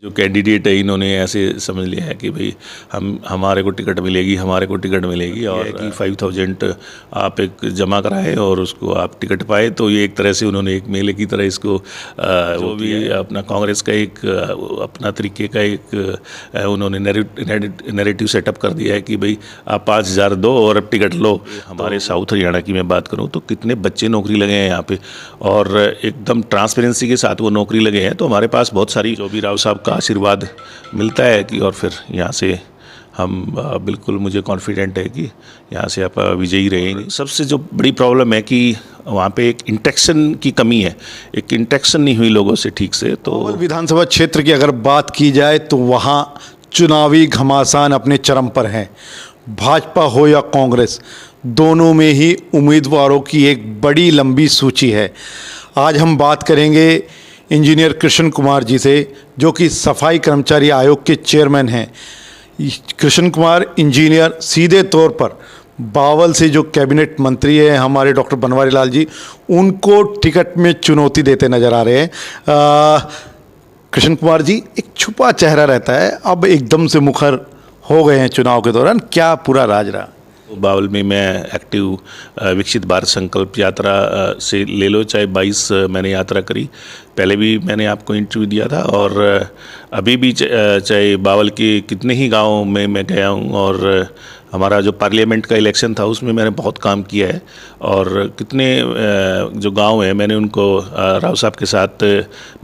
जो कैंडिडेट है इन्होंने ऐसे समझ लिया है कि भाई हमारे को टिकट मिलेगी, हमारे को टिकट मिलेगी, और कि 5000 आप एक जमा कराए और उसको आप टिकट पाए। तो ये एक तरह से उन्होंने एक मेले की तरह इसको जो भी अपना कांग्रेस का एक अपना तरीके का एक उन्होंने नैरेटिव सेटअप कर दिया है कि भाई आप 5000 दो और अब टिकट लो। हमारे साउथ हरियाणा की मैं बात करूँ तो कितने बच्चे नौकरी लगे हैं यहाँ पे, और एकदम ट्रांसपेरेंसी के साथ वो नौकरी लगे हैं। तो हमारे पास बहुत सारी जो भी राव साहब का आशीर्वाद मिलता है कि, और फिर यहाँ से हम बिल्कुल, मुझे कॉन्फिडेंट है कि यहाँ से आप विजयी रहेंगे। सबसे जो बड़ी प्रॉब्लम है कि वहाँ पे एक इंटरेक्शन की कमी है, एक इंटरेक्शन नहीं हुई लोगों से ठीक से। तो विधानसभा क्षेत्र की अगर बात की जाए तो वहाँ चुनावी घमासान अपने चरम पर है। भाजपा हो या कांग्रेस, दोनों में ही उम्मीदवारों की एक बड़ी लंबी सूची है। आज हम बात करेंगे इंजीनियर कृष्ण कुमार जी से, जो कि सफाई कर्मचारी आयोग के चेयरमैन हैं। कृष्ण कुमार इंजीनियर सीधे तौर पर बावल से जो कैबिनेट मंत्री हैं हमारे डॉक्टर बनवारी लाल जी, उनको टिकट में चुनौती देते नजर आ रहे हैं। कृष्ण कुमार जी एक छुपा चेहरा रहता है, अब एकदम से मुखर हो गए हैं चुनाव के दौरान, क्या पूरा राज रहा? बावल में मैं एक्टिव विकसित भारत संकल्प यात्रा से ले लो, चाहे 22 मैंने यात्रा करी, पहले भी मैंने आपको इंटरव्यू दिया था, और अभी भी चाहे बावल के कितने ही गाँव में मैं गया हूँ, और हमारा जो पार्लियामेंट का इलेक्शन था उसमें मैंने बहुत काम किया है। और कितने जो गांव हैं मैंने उनको राव साहब के साथ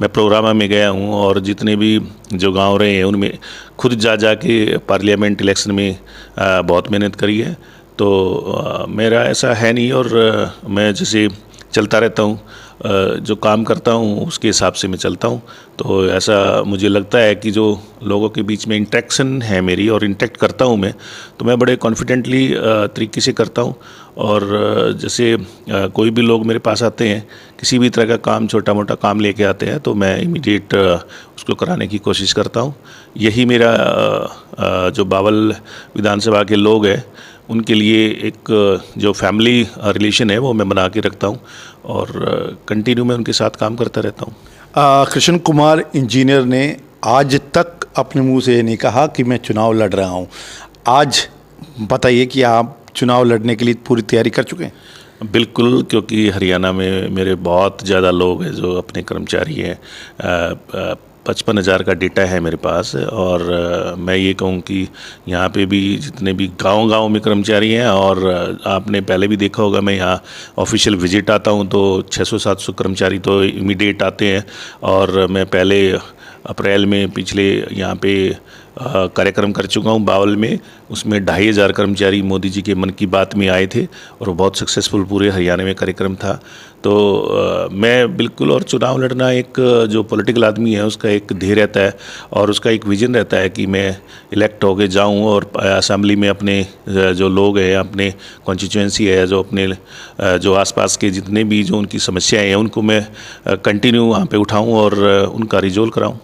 मैं प्रोग्राम में गया हूं, और जितने भी जो गांव रहे हैं उनमें खुद जा के पार्लियामेंट इलेक्शन में बहुत मेहनत करी है। तो मेरा ऐसा है नहीं, और मैं जैसे चलता रहता हूँ, जो काम करता हूँ उसके हिसाब से मैं चलता हूँ। तो ऐसा मुझे लगता है कि जो लोगों के बीच में इंटरेक्शन है मेरी, और इंटरेक्ट करता हूँ मैं, तो मैं बड़े कॉन्फिडेंटली तरीके से करता हूँ। और जैसे कोई भी लोग मेरे पास आते हैं, किसी भी तरह का काम, छोटा मोटा काम लेके आते हैं, तो मैं इमीडिएट उसको कराने की कोशिश करता हूँ। यही मेरा जो बावल विधानसभा के लोग हैं उनके लिए एक जो फैमिली रिलेशन है वो मैं बना के रखता हूँ, और कंटिन्यू मैं उनके साथ काम करता रहता हूँ। कृष्ण कुमार इंजीनियर ने आज तक अपने मुंह से ये नहीं कहा कि मैं चुनाव लड़ रहा हूँ। आज बताइए कि आप चुनाव लड़ने के लिए पूरी तैयारी कर चुके हैं? बिल्कुल, क्योंकि हरियाणा में मेरे बहुत ज़्यादा लोग हैं जो अपने कर्मचारी हैं। 55,000 का डेटा है मेरे पास, और मैं ये कहूँ कि यहाँ पे भी जितने भी गांव में कर्मचारी हैं, और आपने पहले भी देखा होगा मैं यहाँ ऑफिशियल विजिट आता हूँ तो 600-700 कर्मचारी तो इमीडिएट आते हैं। और मैं पहले अप्रैल में पिछले यहाँ पे कार्यक्रम कर चुका हूँ बावल में, उसमें 2500 कर्मचारी मोदी जी के मन की बात में आए थे, और बहुत सक्सेसफुल पूरे हरियाणा में कार्यक्रम था। तो मैं बिल्कुल, और चुनाव लड़ना एक जो पॉलिटिकल आदमी है उसका एक ध्येय रहता है, और उसका एक विजन रहता है कि मैं इलेक्ट होके जाऊं और असेंबली में अपने जो लोग हैं, अपने कॉन्स्टिट्यूएंसी है, जो अपने जो आसपास के जितने भी जो उनकी समस्याएं हैं उनको मैं कंटिन्यू वहाँ पे उठाऊं और उनका रिजोल्व कराऊं।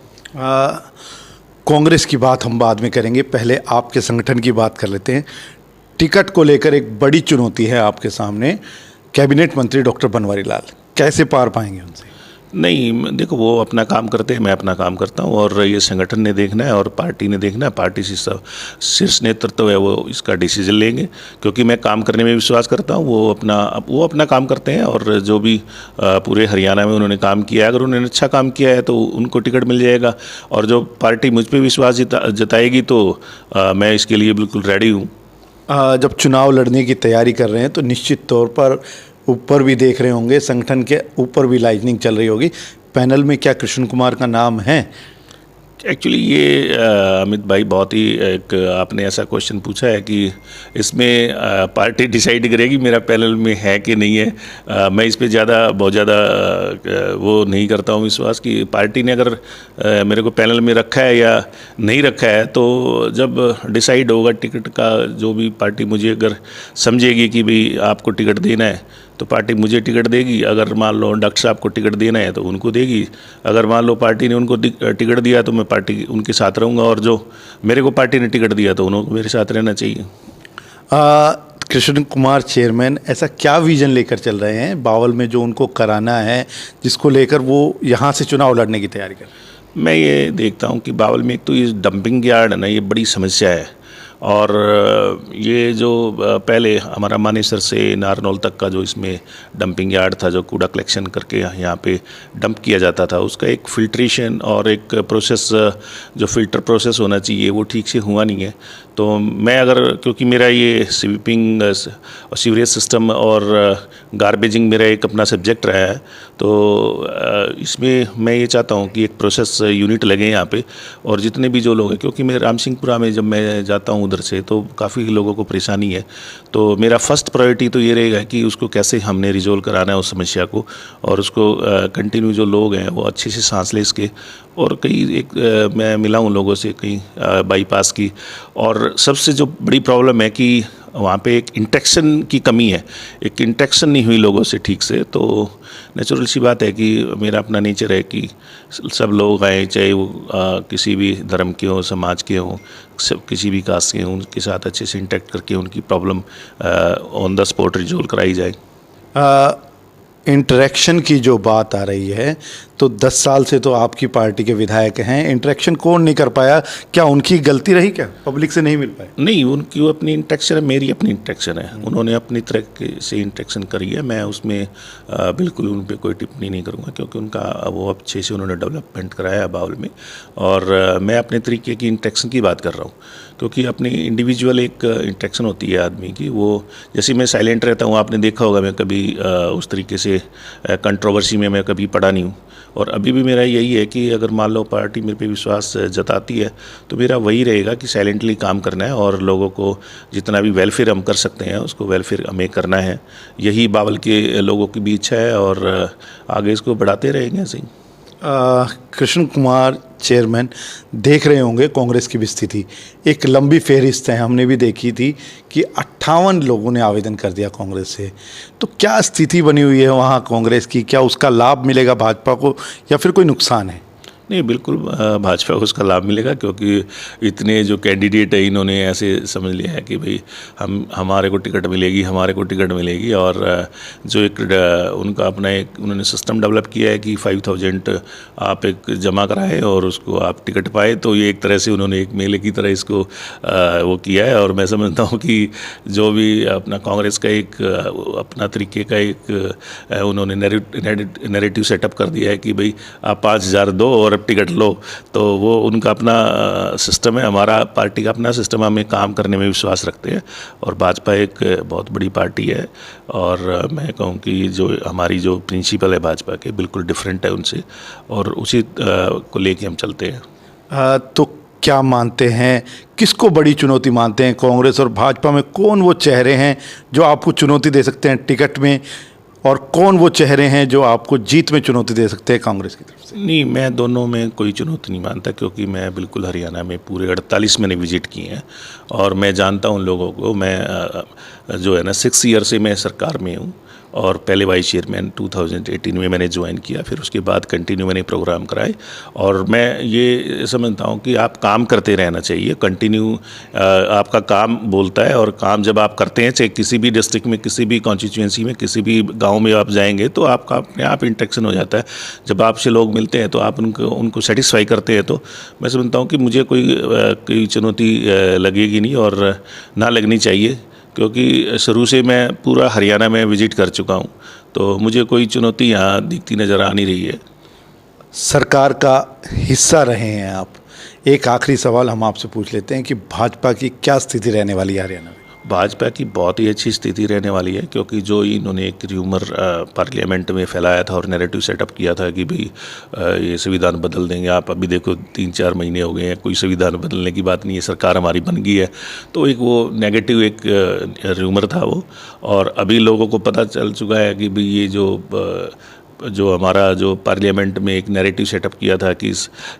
कांग्रेस की बात हम बाद में करेंगे, पहले आपके संगठन की बात कर लेते हैं। टिकट को लेकर एक बड़ी चुनौती है आपके सामने, कैबिनेट मंत्री डॉक्टर बनवारी लाल, कैसे पार पाएंगे उनसे? नहीं, देखो, वो अपना काम करते हैं, मैं अपना काम करता हूँ, और ये संगठन ने देखना है और पार्टी ने देखना है। पार्टी से शीर्ष नेतृत्व है वो इसका डिसीजन लेंगे, क्योंकि मैं काम करने में विश्वास करता हूँ। वो अपना काम करते हैं, और जो भी पूरे हरियाणा में उन्होंने काम किया है, अगर उन्होंने अच्छा काम किया है तो उनको टिकट मिल जाएगा, और जो पार्टी मुझ पर विश्वास जताएगी तो मैं इसके लिए बिल्कुल रेडी हूँ। जब चुनाव लड़ने की तैयारी कर रहे हैं तो निश्चित तौर पर ऊपर भी देख रहे होंगे, संगठन के ऊपर भी लाइजनिंग चल रही होगी। पैनल में क्या कृष्ण कुमार का नाम है? एक्चुअली ये अमित भाई, बहुत ही एक आपने ऐसा क्वेश्चन पूछा है कि इसमें पार्टी डिसाइड करेगी मेरा पैनल में है कि नहीं है। मैं इस पे बहुत ज़्यादा वो नहीं करता हूँ विश्वास कि पार्टी ने अगर मेरे को पैनल में रखा है या नहीं रखा है, तो जब डिसाइड होगा टिकट का, जो भी पार्टी मुझे अगर समझेगी कि भाई आपको टिकट देना है तो पार्टी मुझे टिकट देगी। अगर मान लो डॉक्टर साहब को टिकट देना है तो उनको देगी। अगर मान लो पार्टी ने उनको टिकट दिया तो मैं पार्टी उनके साथ रहूँगा, और जो मेरे को पार्टी ने टिकट दिया तो उनको मेरे साथ रहना चाहिए। कृष्ण कुमार चेयरमैन ऐसा क्या विजन लेकर चल रहे हैं बावल में जो उनको कराना है, जिसको लेकर वो यहाँ से चुनाव लड़ने की तैयारी कर? मैं ये देखता हूँ कि बावल में एक तो ये डंपिंग यार्ड है ना, ये बड़ी समस्या है। और ये जो पहले हमारा मानेसर से नारनौल तक का जो इसमें डंपिंग यार्ड था, जो कूड़ा कलेक्शन करके यहाँ पे डंप किया जाता था, उसका एक फ़िल्ट्रेशन और एक प्रोसेस, जो फ़िल्टर प्रोसेस होना चाहिए, वो ठीक से हुआ नहीं है। तो मैं अगर, क्योंकि मेरा ये स्वीपिंग और सीवरेज सिस्टम और गार्बेजिंग मेरा एक अपना सब्जेक्ट रहा है, तो इसमें मैं ये चाहता हूँ कि एक प्रोसेस यूनिट लगे यहाँ पे, और जितने भी जो लोग हैं, क्योंकि मैं राम सिंहपुरा में जब मैं जाता हूँ उधर से, तो काफ़ी लोगों को परेशानी है। तो मेरा फर्स्ट प्रायोरिटी तो ये रहेगा कि उसको कैसे हमने रिजोल्व कराना है उस समस्या को, और उसको कंटिन्यू जो लोग हैं वो अच्छे से सांस ले सके। और कई एक मैं मिला हूँ लोगों से कई बाईपास की, और सबसे जो बड़ी प्रॉब्लम है कि वहाँ पे एक इंटरेक्शन की कमी है, एक इंटरेक्शन नहीं हुई लोगों से ठीक से। तो नेचुरल सी बात है कि मेरा अपना नेचर है कि सब लोग आए, चाहे वो किसी भी धर्म के हों, समाज के हों, सब किसी भी कास्ट के हों, उनके साथ अच्छे से इंटरेक्ट करके उनकी problem on the spot resolve कराई जाए। इंटरेक्शन की जो बात आ रही है, तो 10 साल से तो आपकी पार्टी के विधायक हैं, इंटरेक्शन कौन नहीं कर पाया? क्या उनकी गलती रही, क्या पब्लिक से नहीं मिल पाए? नहीं, उनकी वो अपनी इंटरेक्शन है, मेरी अपनी इंटरेक्शन है। उन्होंने अपनी तरह से इंटरेक्शन करी है, मैं उसमें बिल्कुल उन पर कोई टिप्पणी नहीं करूँगा, क्योंकि उनका वो अच्छे से उन्होंने डेवलपमेंट कराया है बाउल में। और मैं अपने तरीके की इंटरेक्शन की बात कर रहा हूँ, क्योंकि अपनी इंडिविजुअल एक इंटरेक्शन होती है आदमी की। वो जैसे मैं साइलेंट रहता हूँ, आपने देखा होगा, मैं कभी उस तरीके से कंट्रोवर्सी में मैं कभी पड़ा नहीं हूँ। और अभी भी मेरा यही है कि अगर मान लो पार्टी मेरे पे विश्वास जताती है, तो मेरा वही रहेगा कि साइलेंटली काम करना है, और लोगों को जितना भी वेलफेयर हम कर सकते हैं उसको वेलफेयर हमें करना है। यही बावल के लोगों की भी इच्छा है, और आगे इसको बढ़ाते रहेंगे ऐसे ही। कृष्ण कुमार चेयरमैन, देख रहे होंगे कांग्रेस की भी स्थिति, एक लंबी फहरिस्त है, हमने भी देखी थी कि 58 लोगों ने आवेदन कर दिया कांग्रेस से। तो क्या स्थिति बनी हुई है वहाँ कांग्रेस की? क्या उसका लाभ मिलेगा भाजपा को, या फिर कोई नुकसान है? नहीं, बिल्कुल भाजपा को उसका लाभ मिलेगा, क्योंकि इतने जो कैंडिडेट है इन्होंने ऐसे समझ लिया है कि भाई हमारे को टिकट मिलेगी, हमारे को टिकट मिलेगी। और जो एक उनका अपना एक उन्होंने सिस्टम डेवलप किया है कि 5000 आप एक जमा कराएं और उसको आप टिकट पाए, तो ये एक तरह से उन्होंने एक मेले की तरह इसको वो किया है। और मैं समझता हूँ कि जो भी अपना कांग्रेस का एक अपना तरीके का एक उन्होंने नैरेटिव सेटअप कर दिया है कि भाई आप 5000 दो और टिकट लो, तो वो उनका अपना सिस्टम है। हमारा पार्टी का अपना सिस्टम, हमें काम करने में विश्वास रखते हैं, और भाजपा एक बहुत बड़ी पार्टी है। और मैं कहूँ कि जो हमारी जो प्रिंसिपल है भाजपा के, बिल्कुल डिफरेंट है उनसे, और उसी को लेके हम चलते हैं। तो क्या मानते हैं, किसको बड़ी चुनौती मानते हैं? कांग्रेस और भाजपा में कौन वो चेहरे हैं जो आपको चुनौती दे सकते हैं टिकट में, और कौन वो चेहरे हैं जो आपको जीत में चुनौती दे सकते हैं कांग्रेस की तरफ से? नहीं, मैं दोनों में कोई चुनौती नहीं मानता, क्योंकि मैं बिल्कुल हरियाणा में पूरे 48 मैंने विजिट किए हैं, और मैं जानता हूँ लोगों को। मैं जो है ना 6 ईयर से मैं सरकार में हूँ, और पहले वाइस चेयरमैन 2018 में मैंने ज्वाइन किया, फिर उसके बाद कंटिन्यू मैंने प्रोग्राम कराए। और मैं ये समझता हूँ कि आप काम करते रहना चाहिए, कंटिन्यू आपका काम बोलता है, और काम जब आप करते हैं, चाहे किसी भी डिस्ट्रिक्ट में, किसी भी कॉन्स्टिट्यूएंसी में, किसी भी गांव में आप जाएंगे, तो आपका अपने आप इंटरेक्शन हो जाता है। जब आपसे लोग मिलते हैं तो आप उनको सेटिस्फाई करते हैं। तो मैं समझता हूँ कि मुझे कोई चुनौती लगेगी नहीं, और ना लगनी चाहिए, क्योंकि शुरू से मैं पूरा हरियाणा में विजिट कर चुका हूँ, तो मुझे कोई चुनौती यहाँ दिखती नज़र आ नहीं रही है। सरकार का हिस्सा रहे हैं आप, एक आखिरी सवाल हम आपसे पूछ लेते हैं कि भाजपा की क्या स्थिति रहने वाली है हरियाणा में? भाजपा की बहुत ही अच्छी स्थिति रहने वाली है, क्योंकि जो इन्होंने एक र्यूमर पार्लियामेंट में फैलाया था और नैरेटिव सेटअप किया था कि भाई ये संविधान बदल देंगे। आप अभी देखो 3-4 महीने हो गए हैं, कोई संविधान बदलने की बात नहीं है, सरकार हमारी बन गई है। तो एक वो नेगेटिव एक र्यूमर था वो, और अभी लोगों को पता चल चुका है कि भाई ये जो हमारा जो पार्लियामेंट में एक नैरेटिव सेटअप किया था कि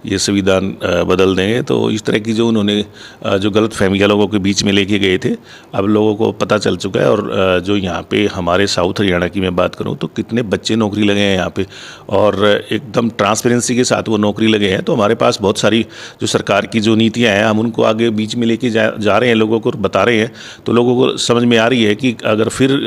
ये संविधान बदल देंगे, तो इस तरह की जो उन्होंने जो गलत फहमियाँ लोगों के बीच में लेके गए थे, अब लोगों को पता चल चुका है। और जो यहाँ पे हमारे साउथ हरियाणा की मैं बात करूँ तो कितने बच्चे नौकरी लगे हैं यहाँ पे, और एकदम ट्रांसपेरेंसी के साथ वो नौकरी लगे हैं। तो हमारे पास बहुत सारी जो सरकार की जो नीतियाँ हैं, हम उनको आगे बीच में लेके जा रहे हैं, लोगों को बता रहे हैं, तो लोगों को समझ में आ रही है कि अगर फिर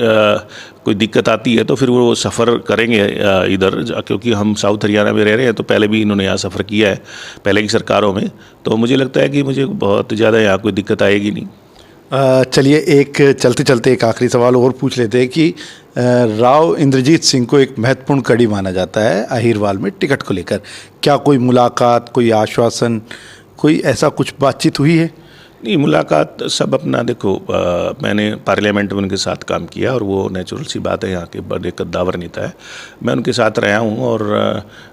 कोई दिक्कत आती है तो फिर वो सफ़र करेंगे इधर, क्योंकि हम साउथ हरियाणा में रह रहे हैं, तो पहले भी इन्होंने यहाँ सफ़र किया है पहले की सरकारों में, तो मुझे लगता है कि मुझे बहुत ज़्यादा यहाँ कोई दिक्कत आएगी नहीं। चलिए एक चलते चलते एक आखिरी सवाल और पूछ लेते हैं कि राव इंद्रजीत सिंह को एक महत्वपूर्ण कड़ी माना जाता है अहिरवाल में टिकट को लेकर। क्या कोई मुलाकात, कोई आश्वासन, कोई ऐसा कुछ बातचीत हुई है? नहीं, मुलाकात सब अपना देखो, मैंने पार्लियामेंट में उनके साथ काम किया और वो नेचुरल सी बात है, यहाँ के बड़े कद्दावर नेता है, मैं उनके साथ रहा हूँ और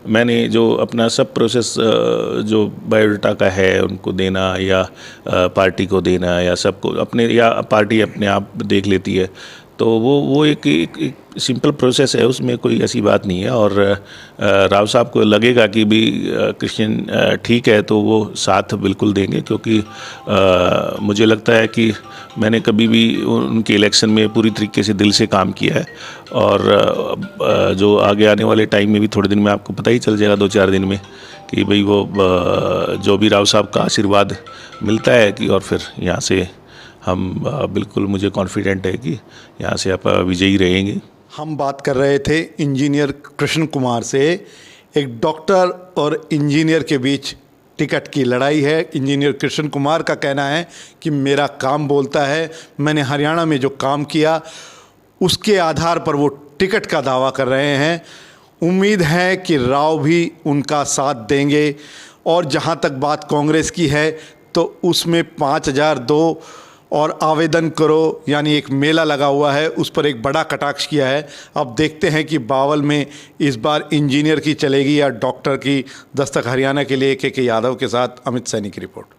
मैंने जो अपना सब प्रोसेस जो बायोडाटा का है उनको देना या पार्टी को देना या सबको अपने, या पार्टी अपने आप देख लेती है, तो वो एक सिंपल प्रोसेस है, उसमें कोई ऐसी बात नहीं है। और राव साहब को लगेगा कि भी क्रिश्चियन ठीक है तो वो साथ बिल्कुल देंगे, क्योंकि मुझे लगता है कि मैंने कभी भी उनके इलेक्शन में पूरी तरीके से दिल से काम किया है और जो आगे आने वाले टाइम में भी थोड़े दिन में आपको पता ही चल जाएगा, 2-4 दिन में, कि भाई वो जो भी राव साहब का आशीर्वाद मिलता है कि, और फिर यहाँ से हम बिल्कुल, मुझे कॉन्फिडेंट है कि यहाँ से आप विजयी रहेंगे। हम बात कर रहे थे इंजीनियर कृष्ण कुमार से। एक डॉक्टर और इंजीनियर के बीच टिकट की लड़ाई है। इंजीनियर कृष्ण कुमार का कहना है कि मेरा काम बोलता है, मैंने हरियाणा में जो काम किया उसके आधार पर वो टिकट का दावा कर रहे हैं। उम्मीद है कि राव भी उनका साथ देंगे। और जहाँ तक बात कांग्रेस की है तो उसमें 5002 और आवेदन करो यानी एक मेला लगा हुआ है, उस पर एक बड़ा कटाक्ष किया है। अब देखते हैं कि बावल में इस बार इंजीनियर की चलेगी या डॉक्टर की। दस्तक हरियाणा के लिए के यादव के साथ अमित सैनी की रिपोर्ट।